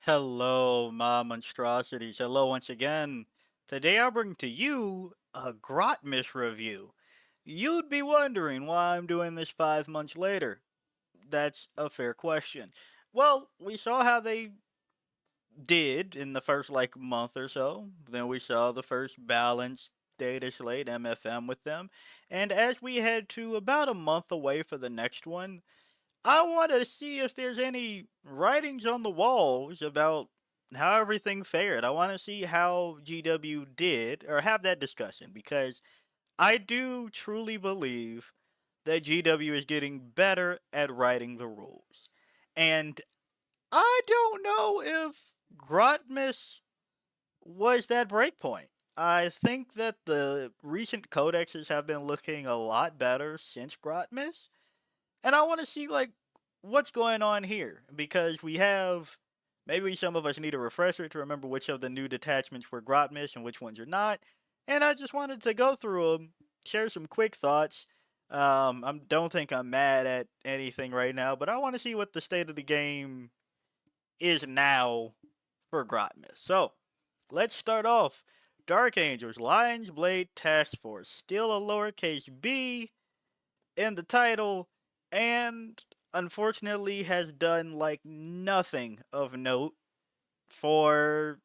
Hello, my monstrosities. Hello once again. Today I bring to you a Grotmas review. You'd be wondering why I'm doing this 5 months later. That's a fair question. Well, we saw how they did in the first month or so. Then we saw the first balanced data slate MFM with them. And as we head to about a month away for the next one, I want to see if there's any writings on the walls about how everything fared. I want to see how GW did, or have that discussion, because I do truly believe that GW is getting better at writing the rules. And I don't know if Grotmas was that breakpoint. I think that the recent codexes have been looking a lot better since Grotmas, and I want to see what's going on here, because we have, maybe some of us need a refresher to remember which of the new detachments were Grotmish and which ones are not. And I just wanted to go through them, share some quick thoughts. I don't think I'm mad at anything right now, but I want to see what the state of the game is now for Grotmish. So let's start off. Dark Angels, Lion's Blade Task Force, still a lowercase b in the title, and unfortunately has done nothing of note for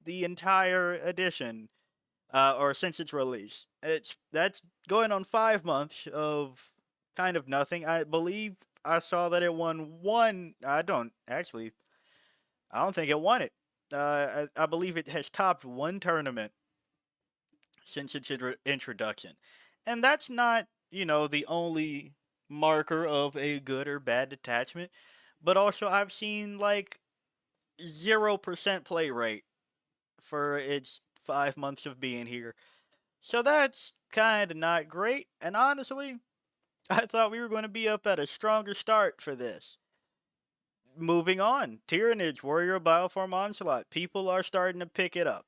the entire edition, or since its release. That's going on 5 months of kind of nothing. I believe I saw that it won one. I don't think it won it. I believe it has topped one tournament since its introduction. And that's not, the only marker of a good or bad detachment, but also I've seen 0% play rate for its 5 months of being here. So that's kind of not great. And honestly, I thought we were going to be up at a stronger start for this. Moving on, Tyrannage, Warrior Bioform Onslaught. People are starting to pick it up.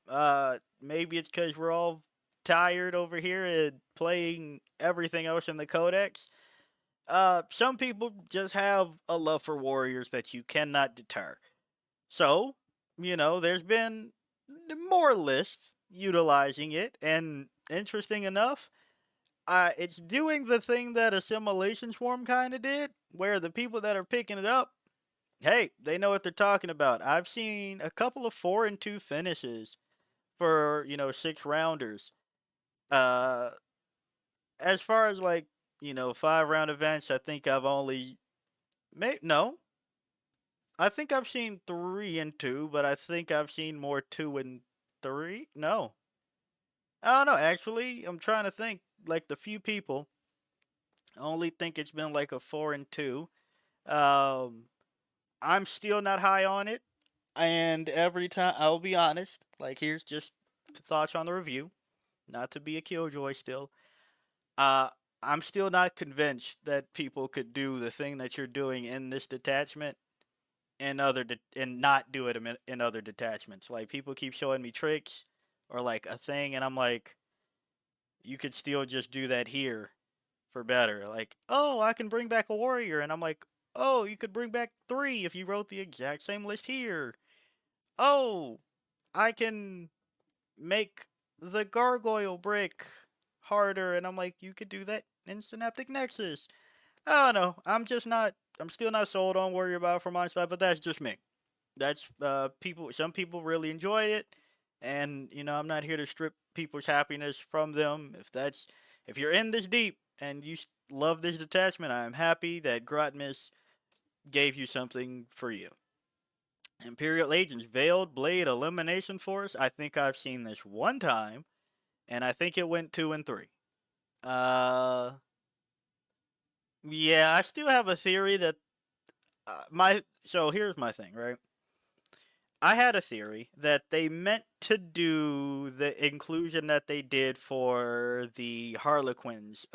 Maybe it's because we're all tired over here and playing everything else in the Codex. Some people just have a love for warriors that you cannot deter. So, there's been more lists utilizing it, and interesting enough, it's doing the thing that Assimilation Swarm kind of did, where the people that are picking it up, hey, they know what they're talking about. I've seen a couple of 4-2 finishes for, 6 rounders. Uh, as far as 5 round events, I think I've only, no, I think I've seen 3-2, but I think I've seen more 2-3. No, I don't know. Actually, I'm trying to think. Like the few people, I only think it's been like a 4-2. Um, I'm still not high on it, and every time, I'll be honest. Like, here's just thoughts on the review, not to be a killjoy still. Uh, I'm still not convinced that people could do the thing that you're doing in this detachment and not do it in other detachments. Like, people keep showing me tricks or like a thing, and I'm like, you could still just do that here for better. Like, oh, I can bring back a warrior, and I'm like, oh, you could bring back 3 if you wrote the exact same list here. Oh, I can make the gargoyle brick harder, and I'm like, you could do that in Synaptic Nexus. I don't know. I'm still not sold on Warrior Battle for Mindset, but that's just me. That's people. Some people really enjoy it, and I'm not here to strip people's happiness from them. If you're in this deep and you love this detachment, I am happy that Grotmis gave you something for you. Imperial Agents, Veiled Blade Elimination Force. I think I've seen this one time, and I think it went 2-3. Uh, yeah, I still have a theory that my. So here's my thing, right? I had a theory that they meant to do the inclusion that they did for the Harlequins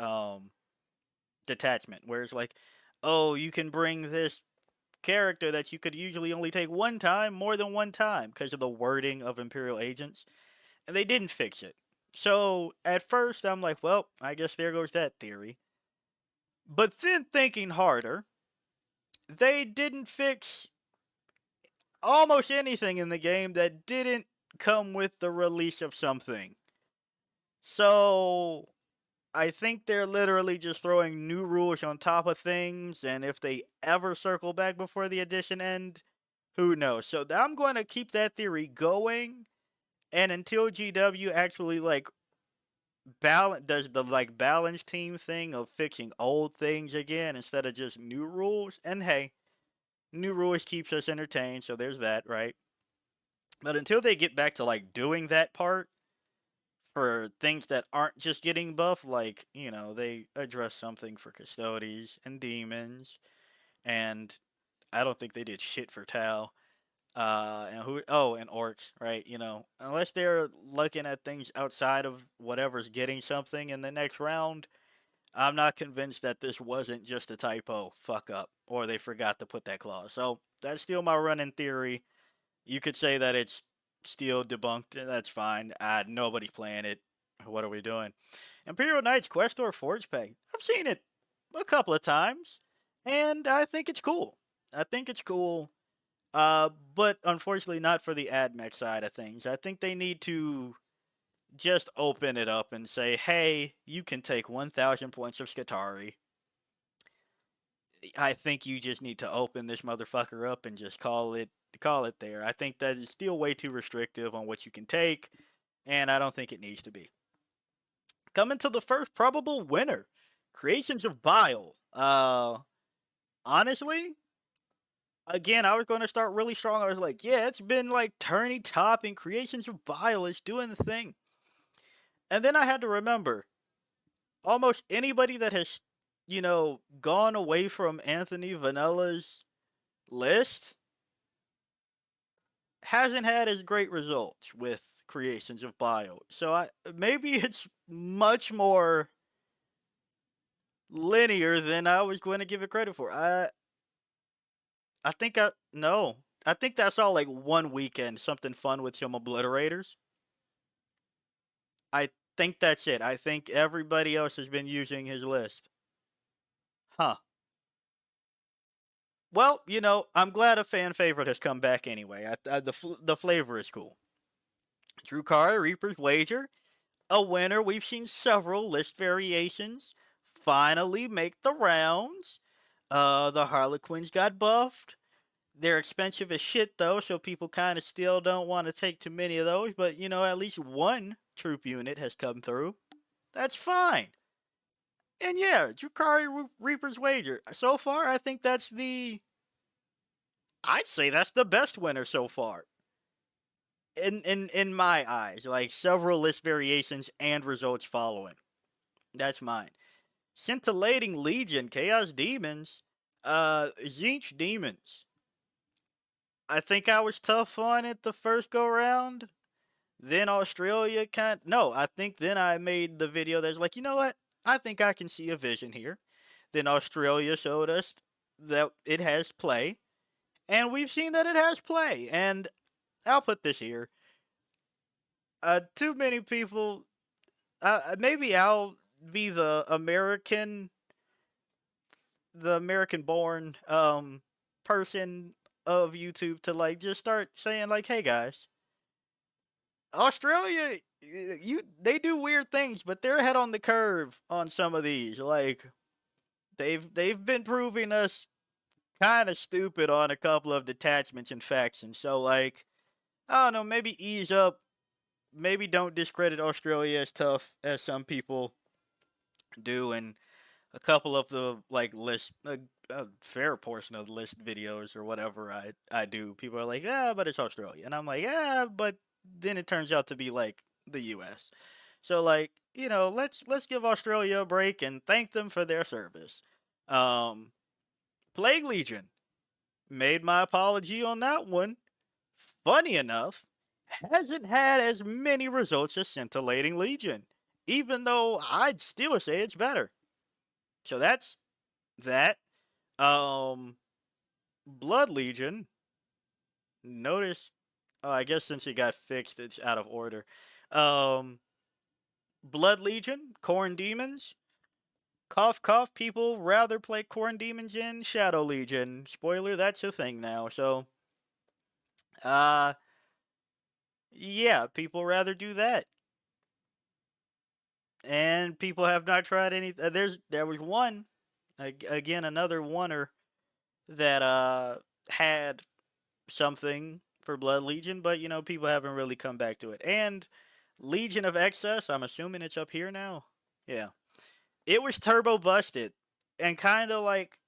detachment, where it's like, oh, you can bring this character that you could usually only take one time more than one time because of the wording of Imperial Agents, and they didn't fix it. So at first I'm like, well, I guess there goes that theory. But then thinking harder, they didn't fix almost anything in the game that didn't come with the release of something. So I think they're literally just throwing new rules on top of things, and if they ever circle back before the edition end, who knows? So I'm going to keep that theory going, and until GW actually like balance does the like balance team thing of fixing old things again instead of just new rules. And hey, new rules keeps us entertained, so there's that, right? But until they get back to like doing that part for things that aren't just getting buffed, like, they address something for custodies and demons, and I don't think they did shit for Tau. And orcs, right? Unless they're looking at things outside of whatever's getting something in the next round, I'm not convinced that this wasn't just a typo fuck up or they forgot to put that clause. So that's still my running theory. You could say that it's still debunked, and that's fine. Nobody's playing it. What are we doing? Imperial Knights Quest or Forge Pack. I've seen it a couple of times, and I think it's cool. I think it's cool. But unfortunately, not for the AdMech side of things. I think they need to just open it up and say, hey, you can take 1,000 points of Skatari. I think you just need to open this motherfucker up and just call it there. I think that is still way too restrictive on what you can take, and I don't think it needs to be. Coming to the first probable winner, Creations of Bile. Honestly, again, I was going to start really strong. I was like, yeah, it's been like turning top, and Creations of Bile is doing the thing. And then I had to remember, almost anybody that has, gone away from Anthony Vanilla's list hasn't had as great results with Creations of Bile. So maybe it's much more linear than I was going to give it credit for. I think no. I think that's all like one weekend, something fun with some obliterators. I think that's it. I think everybody else has been using his list. Huh. Well, I'm glad a fan favorite has come back anyway. The flavor is cool. Drukari Reaper's Wager, a winner. We've seen several list variations finally make the rounds. The Harlequins got buffed. They're expensive as shit though, so people kind of still don't want to take too many of those. But at least one troop unit has come through. That's fine. And yeah, Drukari Reaper's Wager. So far, I think I'd say that's the best winner so far. In my eyes, like several list variations and results following. That's mine. Scintillating Legion, Chaos Demons, Zinch Demons. I think I was tough on it the first go round. Then Australia no, I think then I made the video that's like, you know what? I think I can see a vision here. Then Australia showed us that it has play, and we've seen that it has play. And I'll put this here. Too many people. Maybe I'll be the American-born person of YouTube to like just start saying like, hey guys, Australia, they do weird things, but they're ahead on the curve on some of these. Like they've been proving us kind of stupid on a couple of detachments and factions. So like, I don't know, maybe ease up. Maybe don't discredit Australia as tough as some people do, and a couple of the like list a fair portion of the list videos or whatever I do, people are like, yeah, but it's Australia, and I'm like, yeah, but then it turns out to be like the U.S. So like, let's give Australia a break and thank them for their service. Um, Plague Legion made my apology on that one. Funny enough, hasn't had as many results as Scintillating Legion, even though I'd still say it's better. So that's that. Um, Blood Legion. Notice, I guess since it got fixed, it's out of order. Um, Blood Legion, Corn Demons. Cough, cough. People rather play Corn Demons in Shadow Legion. Spoiler, that's a thing now. So Uh, yeah, people rather do that, and people have not tried any. There was one, again another oneer that had something for Blood Legion, but people haven't really come back to it. And Legion of Excess, I'm assuming it's up here now. Yeah, it was turbo busted, and kind of like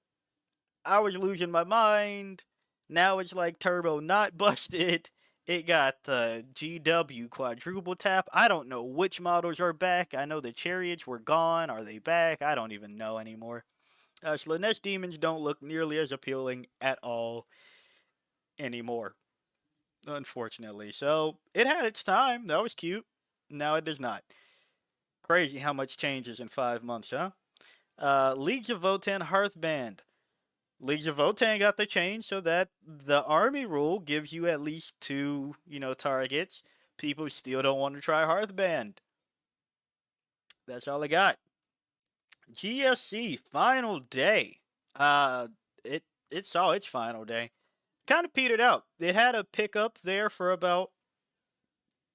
I was losing my mind. Now it's like turbo not busted. It got the GW quadruple tap. I don't know which models are back. I know the chariots were gone. Are they back? I don't even know anymore. Slanesh demons don't look nearly as appealing at all anymore, unfortunately. So it had its time. That was cute. Now it does not. Crazy how much changes in 5 months, huh? Leagues of Votan Hearthband. Leagues of Votan got the change so that the army rule gives you at least two, targets. People still don't want to try Hearthband. That's all I got. GSC final day. It it saw its final day. Kind of petered out. It had a pickup there for about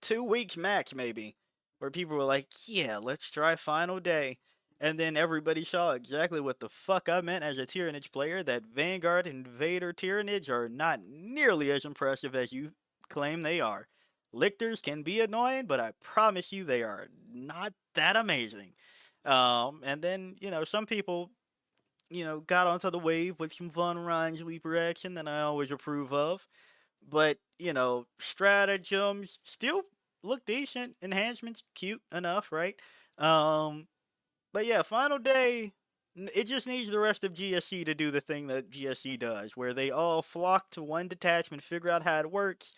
2 weeks max, maybe, where people were like, "Yeah, let's try final day." And then everybody saw exactly what the fuck I meant as a Tyrannid player, that Vanguard Invader Tyrannids are not nearly as impressive as you claim they are. Lictors can be annoying, but I promise you they are not that amazing. And then, some people, got onto the wave with some fun Rhine Leaper action that I always approve of. But, stratagems still look decent. Enhancements cute enough, right? Um, but yeah, final day. It just needs the rest of GSC to do the thing that GSC does, where they all flock to one detachment, figure out how it works,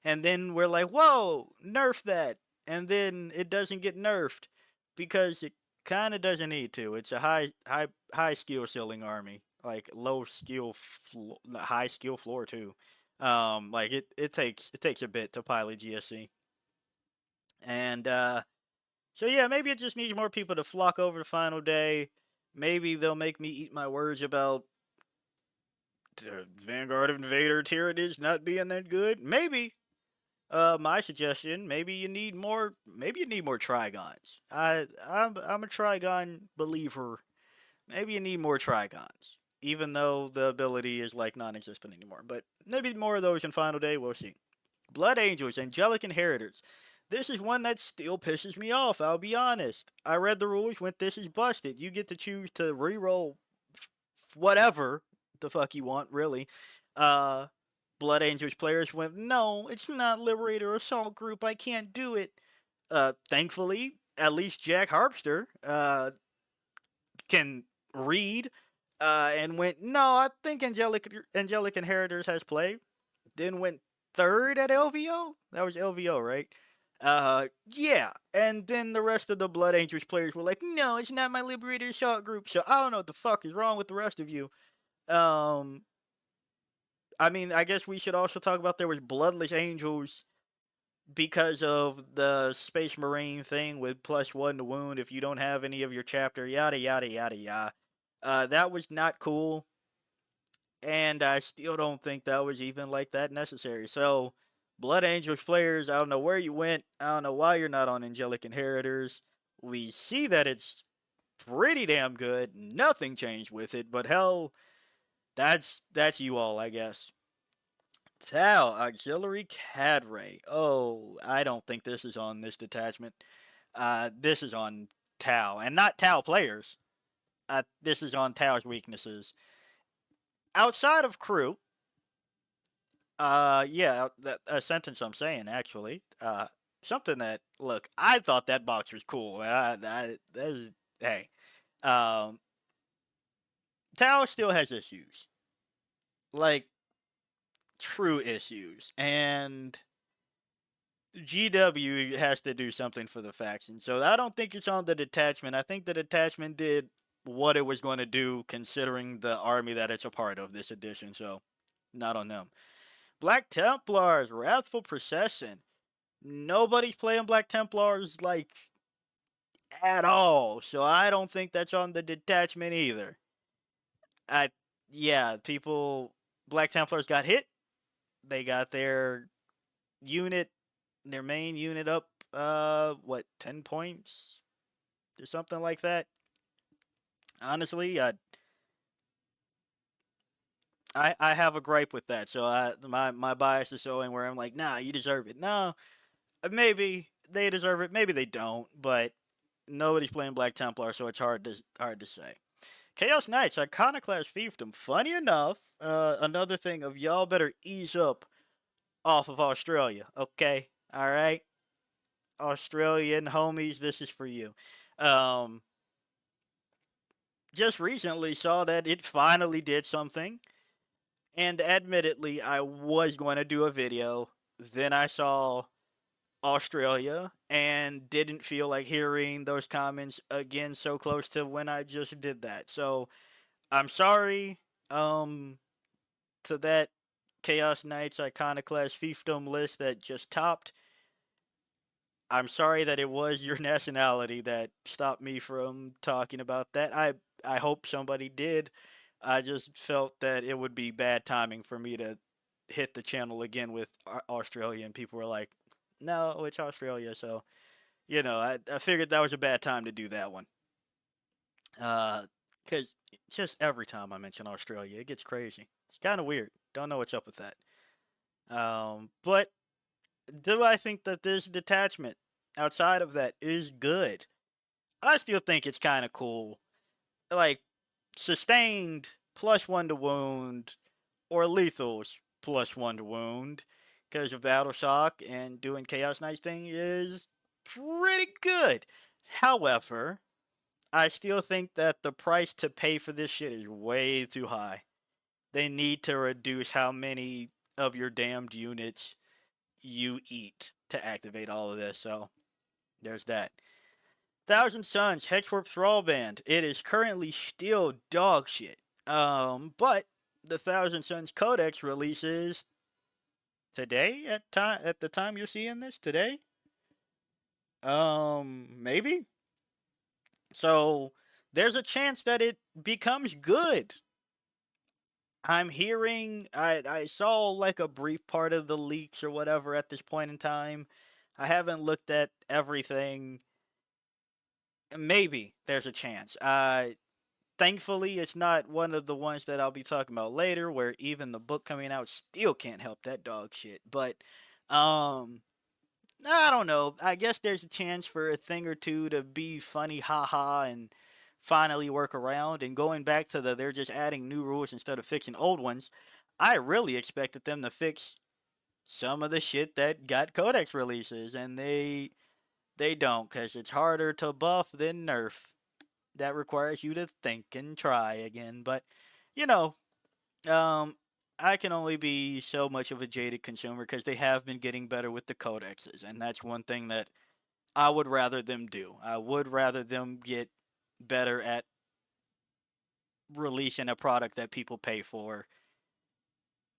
and then we're like, "Whoa, nerf that!" And then it doesn't get nerfed because it kind of doesn't need to. It's a high skill ceiling army, like low skill, high skill floor too. Like it takes a bit to pilot GSC, and so yeah, maybe it just needs more people to flock over the final day. Maybe they'll make me eat my words about Vanguard Invader Tyranids not being that good. Maybe. My suggestion: maybe you need more. Maybe you need more Trigons. I'm a Trigon believer. Maybe you need more Trigons, even though the ability is like non-existent anymore. But maybe more of those in Final Day. We'll see. Blood Angels, Angelic Inheritors. This is one that still pisses me off, I'll be honest. I read the rules, went, this is busted. You get to choose to reroll whatever the fuck you want, really. Uh, Blood Angels players went, no, it's not Liberator Assault Group, I can't do it. Thankfully, at least Jack Harpster can read and went, no, I think Angelic Inheritors has play. Then went third at LVO. That was LVO, right? Yeah. And then the rest of the Blood Angels players were like, no, it's not my Liberator Assault Group. So I don't know what the fuck is wrong with the rest of you. Um, I mean, I guess we should also talk about there was Bloodless Angels because of the Space Marine thing with +1 to wound if you don't have any of your chapter, yada yada yada yada. That was not cool, and I still don't think that was even like that necessary. So, Blood Angels players, I don't know where you went. I don't know why you're not on Angelic Inheritors. We see that it's pretty damn good. Nothing changed with it, but hell, that's you all, I guess. Tau Auxiliary Cadre. Oh, I don't think this is on this detachment. This is on Tau, and not Tau players. This is on Tau's weaknesses. Outside of crew, yeah, that a sentence I'm saying actually. Something that look, I thought that box was cool. That's hey, um, Tau still has issues, like true issues, and GW has to do something for the faction. So I don't think it's on the detachment. I think the detachment did what it was going to do, considering the army that it's a part of this edition. So not on them. Black Templars, Wrathful Procession. Nobody's playing Black Templars like at all, so I don't think that's on the detachment either. I yeah, people Black Templars got hit. They got unit, their main unit up, what, 10 points or something like that. Honestly, I have a gripe with that. So my bias is showing where I'm like, nah, you deserve it. No, maybe they deserve it, maybe they don't, but nobody's playing Black Templar, so it's hard to say. Chaos Knights, Iconoclast Fiefdom. Funny enough, another thing of y'all better ease up off of Australia, okay? All right, Australian homies, this is for you. Um, just recently saw that it finally did something, and admittedly, I was going to do a video. Then I saw Australia and didn't feel like hearing those comments again so close to when I just did that. So I'm sorry um to that Chaos Knights Iconoclast Fiefdom list that just topped. I'm sorry that it was your nationality that stopped me from talking about that. I hope somebody did. I just felt that it would be bad timing for me to hit the channel again with Australia, and people were like, "No, it's Australia." So I figured that was a bad time to do that one. Because just every time I mention Australia, it gets crazy. It's kind of weird. Don't know what's up with that. But do I think that this detachment outside of that is good? I still think it's kind of cool. Like, sustained +1 to wound, or lethals +1 to wound, because of Battle Shock and doing Chaos Knight's thing is pretty good. However, I still think that the price to pay for this shit is way too high. They need to reduce how many of your damned units you eat to activate all of this. So there's that. Thousand Suns Hexwarp Thrall Band. It is currently still dog shit. But the Thousand Suns Codex releases today at the time you're seeing this today. Maybe. So there's a chance that it becomes good. I'm hearing I saw like a brief part of the leaks or whatever at this point in time. I haven't looked at everything. Maybe there's a chance. Thankfully it's not one of the ones that I'll be talking about later where even the book coming out still can't help that dog shit. But um I don't know. I guess there's a chance for a thing or two to be funny, haha, and finally work around. And going back to they're just adding new rules instead of fixing old ones. I really expected them to fix some of the shit that got codex releases, and they don't, because it's harder to buff than nerf. That requires you to think and try again. But you know, um, I can only be so much of a jaded consumer because they have been getting better with the codexes, and that's one thing that I would rather them do. I would rather them get better at releasing a product that people pay for.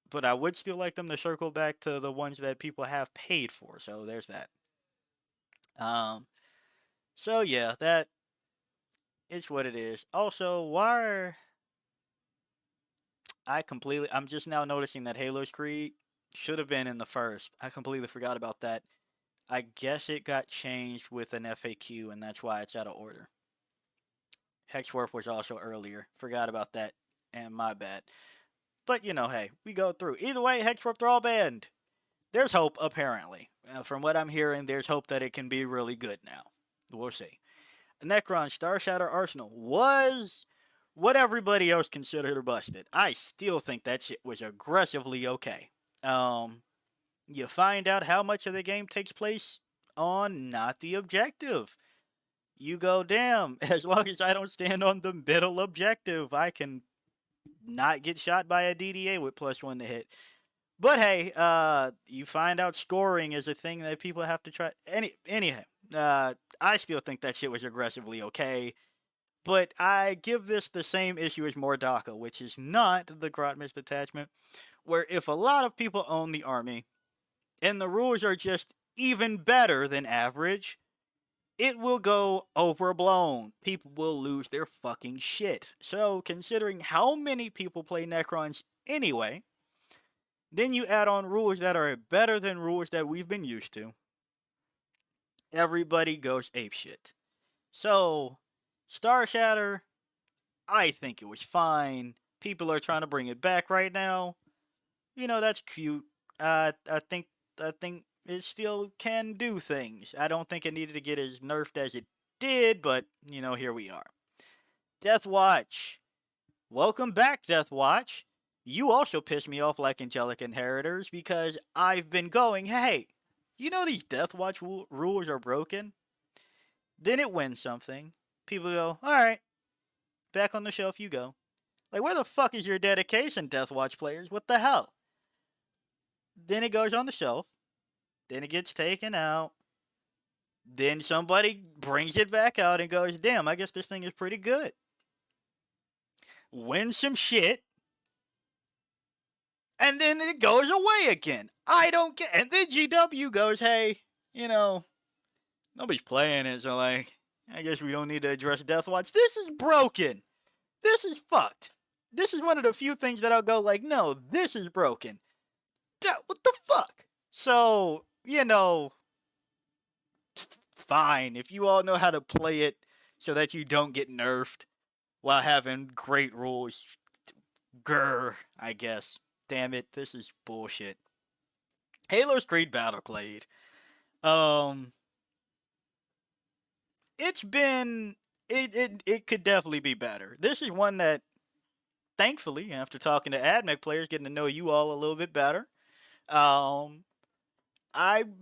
But I would still like them to circle back to the ones that people have paid for. So there's that. Um, so yeah, that is what it is. Also, I'm just now noticing that Halo's Creed should have been in the first. I completely forgot about that. I guess it got changed with an FAQ, and that's why it's out of order. Hexworth was also earlier. Forgot about that, and my bad. But hey, we go through. Either way, Hexwarp they're all banned. There's hope, apparently. From what I'm hearing, there's hope that it can be really good now. We'll see. Necron Star Shatter Arsenal was what everybody else considered busted. I still think that shit was aggressively okay. Um, you find out how much of the game takes place on not the objective. You go, damn, as long as I don't stand on the middle objective, I can not get shot by a DDA with +1 to hit. But hey, you find out scoring is a thing that people have to try. Anyhow, I still think that shit was aggressively okay. But I give this the same issue as Mordaka, which is not the Grotmas detachment, where if a lot of people own the army, and the rules are just even better than average, it will go overblown. People will lose their fucking shit. So, considering how many people play Necrons anyway, Then you add on rules that are better than rules that we've been used to. Everybody goes apeshit. So, Star Shatter, I think it was fine. People are trying to bring it back right now. That's cute. I think it still can do things. I don't think it needed to get as nerfed as it did, but here we are. Death Watch. Welcome back, Death Watch. You also piss me off like Angelic Inheritors because I've been going, hey, these Death Watch rules are broken? Then it wins something. People go, alright, back on the shelf you go. Like, where the fuck is your dedication, Death Watch players? What the hell? Then it goes on the shelf. Then it gets taken out. Then somebody brings it back out and goes, damn, I guess this thing is pretty good. Win some shit. And then it goes away again. I don't get. And then GW goes, hey, nobody's playing it, so like, I guess we don't need to address Death Watch. This is broken. This is fucked. This is one of the few things that I'll go like, no, this is broken. What the fuck? So, fine. If you all know how to play it so that you don't get nerfed while having great rules, grr, I guess. Damn it, this is bullshit. Halo's Creed Battlecade. It's been it could definitely be better. This is one that thankfully, after talking to AdMech players, getting to know you all a little bit better, um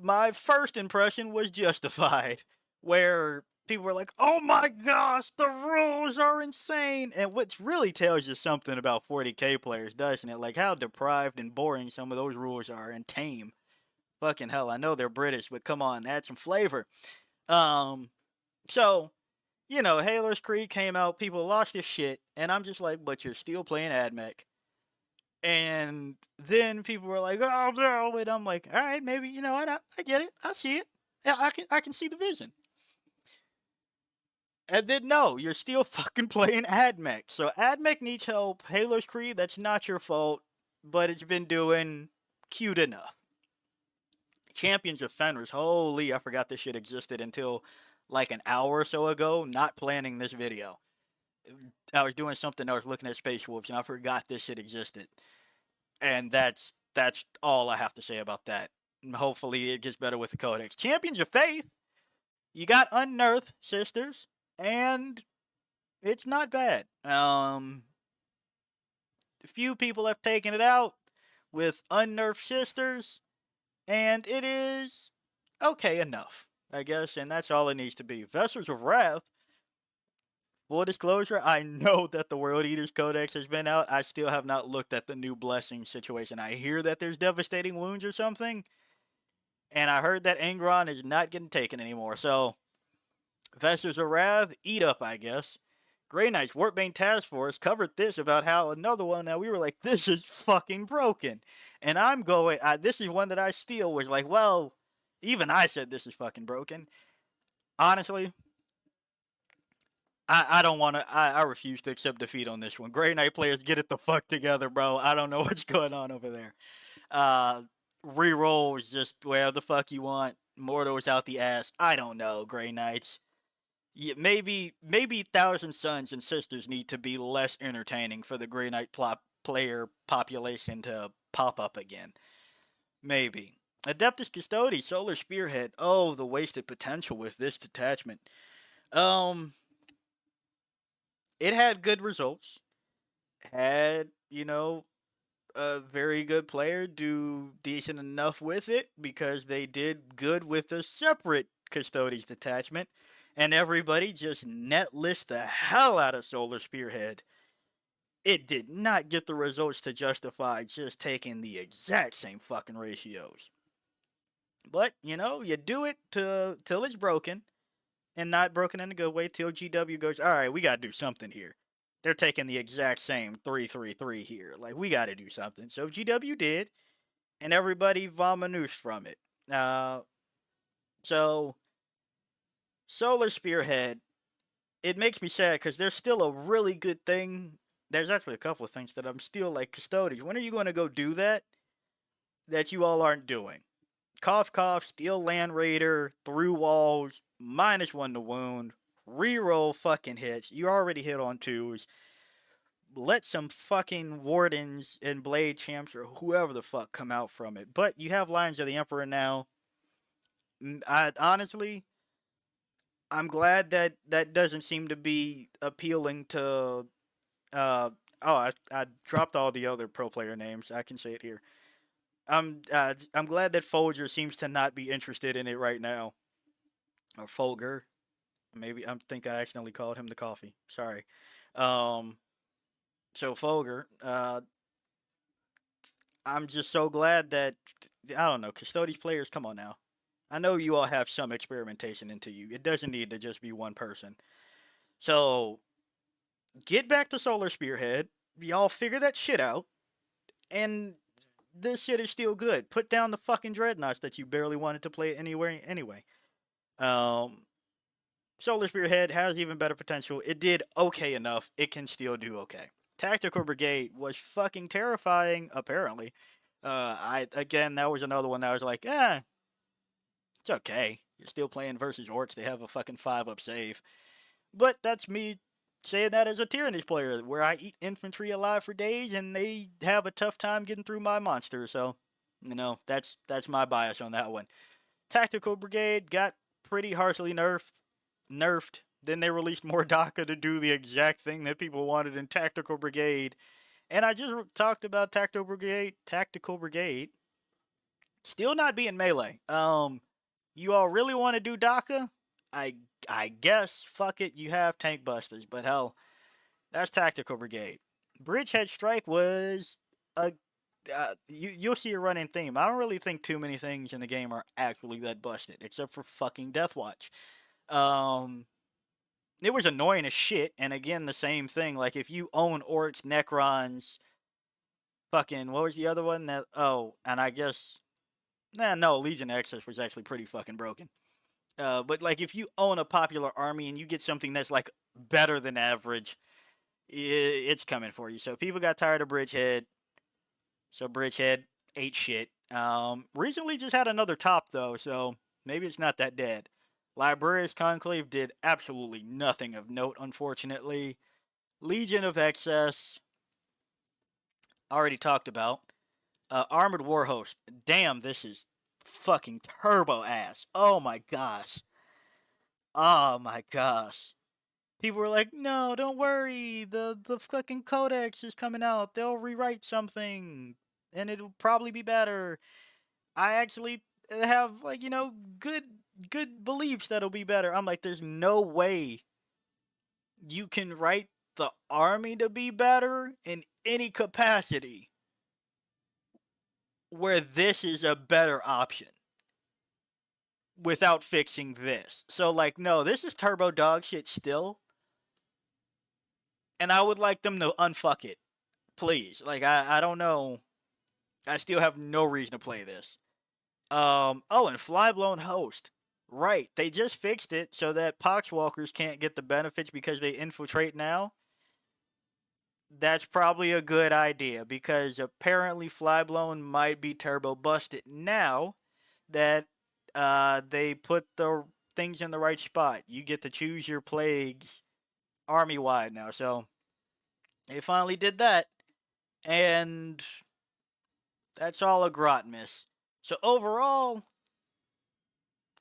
my first impression was justified, where people were like, "Oh my gosh, the rules are insane!" And which really tells you something about 40k players, doesn't it? Like how deprived and boring some of those rules are, and tame. Fucking hell, I know they're British, but come on, add some flavor. Um, so Halo's Creed came out, people lost their shit, and I'm just like, "But you're still playing AdMech." And then people were like, "Oh no," and I'm like, "All right, maybe what? I get it. I see it. Yeah, I can see the vision." And then no, you're still fucking playing AdMech. So AdMech needs help. Halo's Creed, that's not your fault, but it's been doing cute enough. Champions of Fenris, holy, I forgot this shit existed until like an hour or so ago. Not planning this video. I was doing something. I was looking at Space Wolves, and I forgot this shit existed. And that's all I have to say about that. Hopefully, it gets better with the Codex. Champions of Faith, you got Unearthed Sisters, and it's not bad. A few people have taken it out with Unnerved Sisters, and it is okay enough, I guess, and that's all it needs to be. Vessels of Wrath, full disclosure, I know that the World Eaters Codex has been out. I still have not looked at the new blessing situation. I hear that there's devastating wounds or something, and I heard that Angron is not getting taken anymore, so Vessels of Wrath, eat up, I guess. Grey Knights, Warpbane Task Force covered this about how another one, now we were like, this is fucking broken. And I'm going, this is one that I still was like, well, even I said this is fucking broken. Honestly, I don't want to, I refuse to accept defeat on this one. Grey Knight players, get it the fuck together, bro. I don't know what's going on over there. Rerolls, just wherever the fuck you want. Mortals out the ass. I don't know, Grey Knights. Yeah, maybe Thousand Sons and Sisters need to be less entertaining for the Grey Knight player population to pop up again. Maybe. Adeptus Custodes, Solar Spearhead. Oh, the wasted potential with this detachment. Um, it had good results. Had, a very good player do decent enough with it because they did good with a separate Custodes detachment, and everybody just net list the hell out of Solar Spearhead. It did not get the results to justify just taking the exact same fucking ratios. But, you do it till it's broken, and not broken in a good way, till GW goes, alright, we gotta do something here. They're taking the exact same 333 here. Like, we gotta do something. So GW did, and everybody vomanoosed from it. So, Solar Spearhead, it makes me sad because there's still a really good thing. There's actually a couple of things that I'm still like, Custodes, when are you going to go do that? that you all aren't doing. Cough, cough, steal Land Raider, through walls, -1 to wound, reroll fucking hits. You already hit on twos. Let some fucking wardens and blade champs or whoever the fuck come out from it. But you have Lions of the Emperor now. I honestly, I'm glad that that doesn't seem to be appealing to. Uh, I dropped all the other pro player names. I can say it here. I'm glad that Folger seems to not be interested in it right now. Or Folger, maybe I think I accidentally called him the coffee. Sorry. Um, so Folger, I'm just so glad that I don't know Custodes players. Come on now, I know you all have some experimentation into you. It doesn't need to just be one person. So get back to Solar Spearhead. Y'all figure that shit out, and this shit is still good. Put down the fucking dreadnoughts that you barely wanted to play anywhere anyway. Um, Solar Spearhead has even better potential. It did okay enough. It can still do okay. Tactical Brigade was fucking terrifying, apparently. I again, that was another one that I was like, it's okay. You're still playing versus orcs. They have a fucking 5-up save. But that's me saying that as a Tyrannus player, where I eat infantry alive for days and they have a tough time getting through my monster. So, that's my bias on that one. Tactical Brigade got pretty harshly nerfed. Then they released more DACA to do the exact thing that people wanted in Tactical Brigade. And I just talked about Tactical Brigade still not being melee. You all really want to do DACA? I I guess fuck it, you have tank busters, but hell, that's Tactical Brigade. Bridgehead Strike was a you'll see a running theme. I don't really think too many things in the game are actually that busted, except for fucking Deathwatch. Um, it was annoying as shit, and again the same thing. Like if you own Orcs, Necrons, fucking what was the other one that? Oh, and I guess no, Legion Access was actually pretty fucking broken. But like if you own a popular army and you get something that's like better than average, it's coming for you. So people got tired of Bridgehead. So Bridgehead ate shit. Recently just had another top though, so maybe it's not that dead. Librarius Conclave did absolutely nothing of note, unfortunately. Legion of Excess, already talked about. Armored Warhost, damn, this is fucking turbo ass. Oh my gosh. Oh my gosh. People were like, no, don't worry. The fucking codex is coming out. They'll rewrite something and it'll probably be better. I actually have like, good beliefs that'll be better. I'm like, there's no way you can write the army to be better in any capacity where this is a better option without fixing this. So like, no, this is turbo dog shit still. And I would like them to unfuck it. Please. Like I don't know. I still have no reason to play this. Oh, and Flyblown Host. Right. They just fixed it so that Poxwalkers can't get the benefits because they infiltrate now. That's probably a good idea because apparently Flyblown might be turbo busted now that they put the things in the right spot. You get to choose your plagues army wide now. So they finally did that. And that's all a Grotmas. So overall,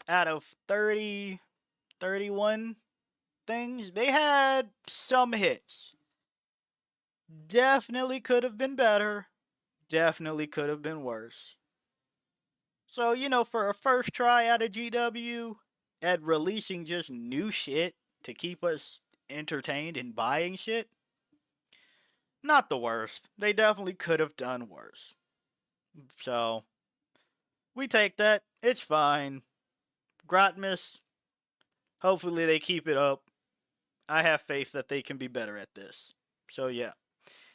out of 30, 31 things, they had some hits. Definitely could have been better. Definitely could have been worse. So, for a first try out of GW at releasing just new shit to keep us entertained and buying shit, not the worst. They definitely could have done worse. So, we take that. It's fine. Grotmas, hopefully they keep it up. I have faith that they can be better at this. So, yeah.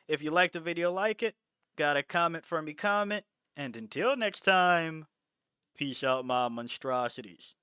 If you liked the video, like it. Got a comment for me, comment. And until next time, peace out, my monstrosities.